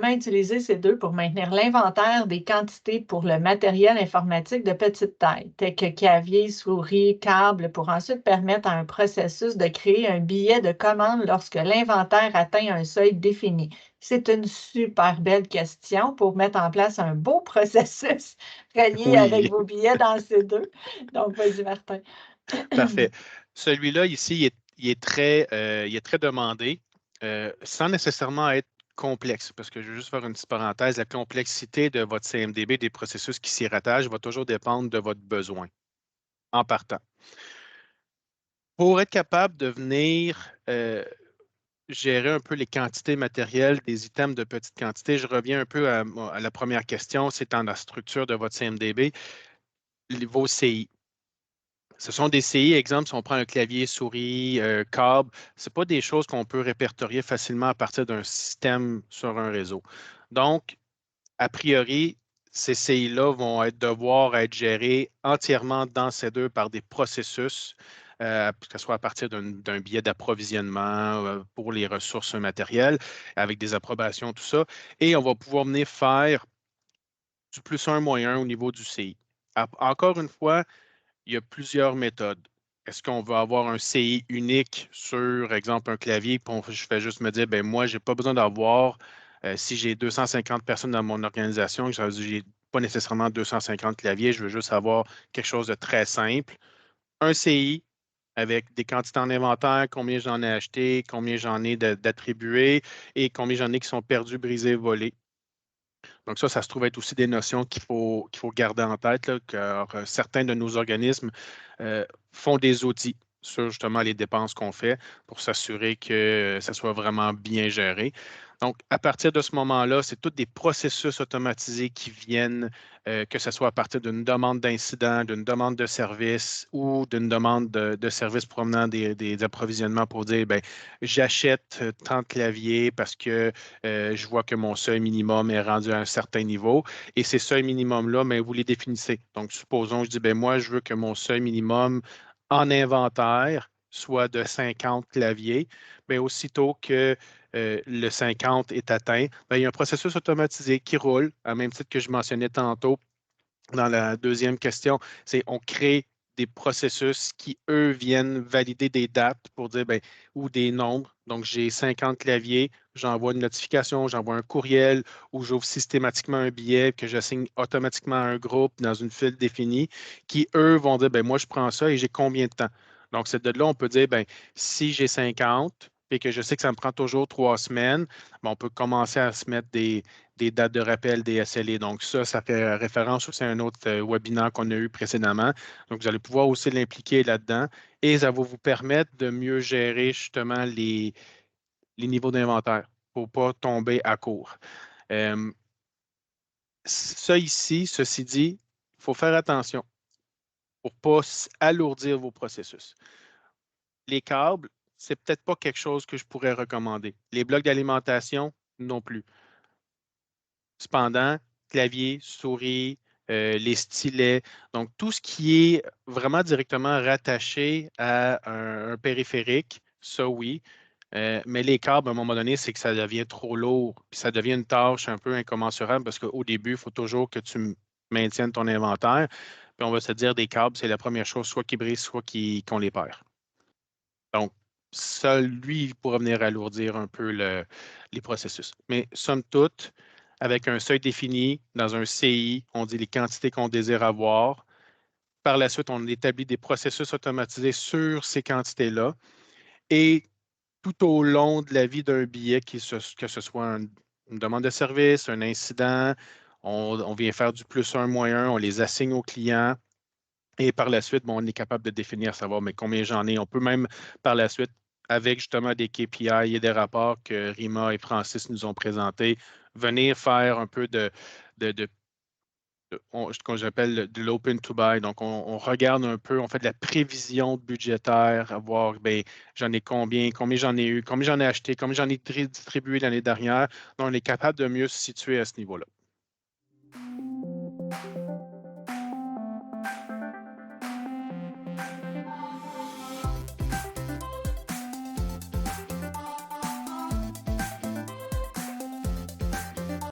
utiliser ces deux pour maintenir l'inventaire des quantités pour le matériel informatique de petite taille, tel que clavier, souris, câbles, pour ensuite permettre à un processus de créer un billet de commande lorsque l'inventaire atteint un seuil défini? C'est une super belle question pour mettre en place un beau processus relié avec Oui, vos billets dans ces deux. Donc, vas-y, Martin. parfait. Celui-là, ici, il est très demandé, sans nécessairement être complexe, parce que je vais juste faire une petite parenthèse. La complexité de votre CMDB, des processus qui s'y rattachent, va toujours dépendre de votre besoin en partant. Pour être capable de venir gérer un peu les quantités matérielles des items de petite quantité, je reviens un peu à la première question, c'est dans la structure de votre CMDB, vos CI. Ce sont des CI, exemple, si on prend un clavier, souris, câble, ce pas des choses qu'on peut répertorier facilement à partir d'un système sur un réseau. Donc, a priori, ces CI-là vont devoir être gérés entièrement dans ces deux par des processus, que ce soit à partir d'un billet d'approvisionnement pour les ressources matérielles, avec des approbations, tout ça. Et on va pouvoir venir faire du plus un moins un au niveau du CI. Encore une fois, il y a plusieurs méthodes. Est-ce qu'on veut avoir un CI unique sur, exemple, un clavier, puis je fais juste me dire, ben moi, je n'ai pas besoin d'avoir, si j'ai 250 personnes dans mon organisation, je n'ai pas nécessairement 250 claviers, je veux juste avoir quelque chose de très simple. Un CI avec des quantités en inventaire, combien j'en ai acheté, combien j'en ai d'attribués et combien j'en ai qui sont perdus, brisés, volés. Donc ça se trouve être aussi des notions qu'il faut garder en tête, là, car certains de nos organismes font des audits sur justement les dépenses qu'on fait pour s'assurer que ça soit vraiment bien géré. Donc, à partir de ce moment-là, c'est tous des processus automatisés qui viennent, que ce soit à partir d'une demande d'incident, d'une demande de service ou d'une demande de service provenant des approvisionnements pour dire, ben, j'achète tant de claviers parce que je vois que mon seuil minimum est rendu à un certain niveau. Et ces seuils minimums-là, mais vous les définissez. Donc, supposons, je dis, ben moi, je veux que mon seuil minimum en inventaire soit de 50 claviers. Bien, aussitôt que le 50 est atteint, bien, il y a un processus automatisé qui roule, à même titre que je mentionnais tantôt dans la deuxième question, c'est on crée des processus qui, eux, viennent valider des dates pour dire, ben, ou des nombres. Donc, j'ai 50 claviers, j'envoie une notification, j'envoie un courriel ou j'ouvre systématiquement un billet que j'assigne automatiquement à un groupe dans une file définie qui, eux, vont dire, ben, moi, je prends ça et j'ai combien de temps? Donc, c'est de là, on peut dire, ben, si j'ai 50 et que je sais que ça me prend toujours 3 semaines, ben, on peut commencer à se mettre des dates de rappel des SLA. Donc, ça fait référence aussi à un autre webinaire qu'on a eu précédemment. Donc, vous allez pouvoir aussi l'impliquer là-dedans et ça va vous permettre de mieux gérer justement les niveaux d'inventaire pour ne pas tomber à court. Euh, Ça ici, ceci dit, il faut faire attention pour ne pas alourdir vos processus. Les câbles, c'est peut-être pas quelque chose que je pourrais recommander. Les blocs d'alimentation, non plus. Cependant, clavier, souris, les stylets, donc tout ce qui est vraiment directement rattaché à un périphérique, ça oui. Mais les câbles, à un moment donné, c'est que ça devient trop lourd, puis ça devient une tâche un peu incommensurable parce qu'au début, il faut toujours que tu maintiennes ton inventaire. Puis on va se dire des câbles, c'est la première chose, soit qui brisent, soit qu'on les perd. Donc, ça, lui, il pourra venir alourdir un peu les processus. Mais somme toute, avec un seuil défini dans un CI, on dit les quantités qu'on désire avoir. Par la suite, on établit des processus automatisés sur ces quantités-là. Et tout au long de la vie d'un billet, que ce soit une demande de service, un incident, on vient faire du plus un, moins un, on les assigne aux clients. Et par la suite, bon, on est capable de définir, savoir mais combien j'en ai. On peut même, par la suite, avec justement des KPI et des rapports que Rima et Francis nous ont présentés, venir faire un peu de, de- ce qu'on appelle de l'open to buy. Donc, on regarde un peu, on fait de la prévision budgétaire, à voir, ben, j'en ai combien j'en ai eu, combien j'en ai acheté, combien j'en ai distribué l'année dernière. Donc, on est capable de mieux se situer à ce niveau-là.